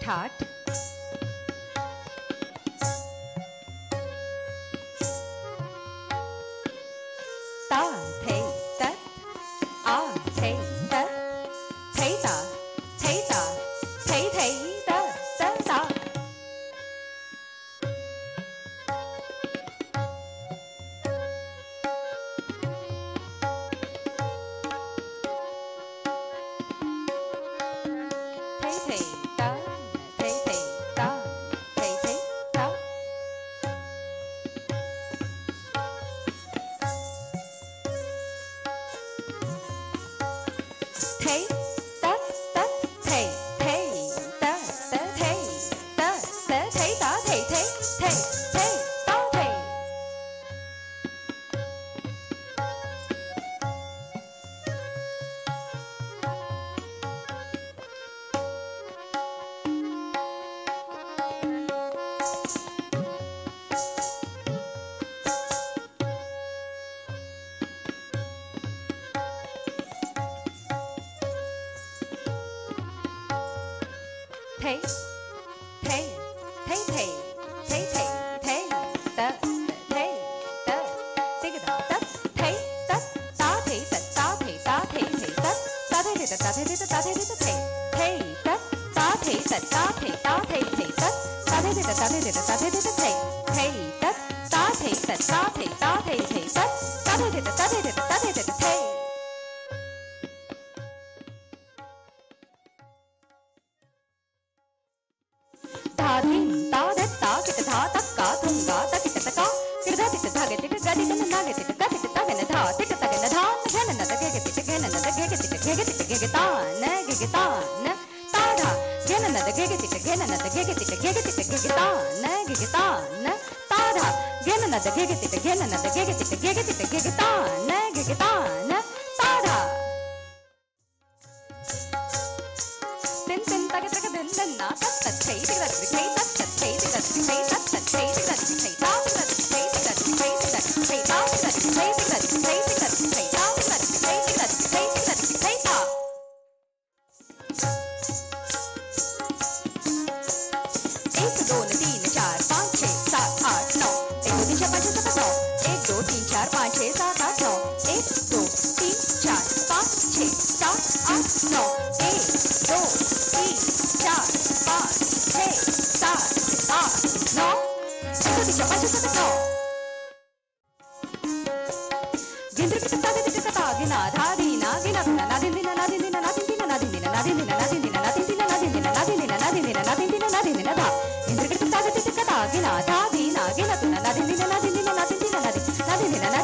ठाठ ता थे तत आ थे तत थे ता थे ता थे थे ता ता ता थे ता थे ता थे ता थे तत तत थे थे तत तत थे तत तत थे ता थे थे थे थे ता थे थे थे थे थे थे थे थे तत थे तत तिग ता तत थे तत ता थे तत ता थे ता थे थे तत ता थे थे ता थे थे ता थे थे थे थे तत ता थे तत ता थे ता थे थे तत ता थे थे ता थे थे ता थे थे थे थे तत ता थे तत ता थे ता थे थे तत ता थे थे ता थे थे ता थे थे थे धा धिन ता धत ता कित धा तक का तुम गा तक कित का कित धा तित धा गे तित गा तित न गे तित गा तित ता गे न धा तित ता गे न धा न न गे गे तित गे न गे गे तित गे गे तित गे गे ता न गे गे ता न ता धा गे न गे गे तित गे न गे गे तित गे गे तित गे गे ता न गे गे ता न ता धा गे न गे गे तित गे न गे गे तित गे गे तित गे गे ता न गे गे ता न ता धा दिन दिन तक तक दिन दिन ना तक तक थे तक तक थे तक तक थे तक तक थे तक तक थे तक तक थे ता तक थे तक थे तक थे ता तक थे तक थे तक थे ता तक थे तक थे तक थे ता एक दो तीन चार पाँच छः सात आठ नौ एक दो तीन चार पाँच छः सात आठ नौ एक दो तीन चार पाँच छः सात आठ नौ एक दो तीन चार पाँच छः सात आठ नौ एक दो तीन चार पाँच छः सात आठ नौ एक दो तीन चार पाँच छः सात आठ नौ गिंद्र की टक्का दे टक्का गिना धा दीना गिना गिना ना दिन दिन ना दिन दिन ना दिन दिन ना दिन दिन ना दिन दिन ना दिन दिन ना दिन दिन ना दिन दिन ना दिन दिन ना दिन दिन ना दिन दिन ना दिन दिन धा गिंद्र की टक्का दे टक्का गिना धा दीना गिना गिना ना दिन दिन ना दिन दिन ना दिन दिन ना दिन दिन ना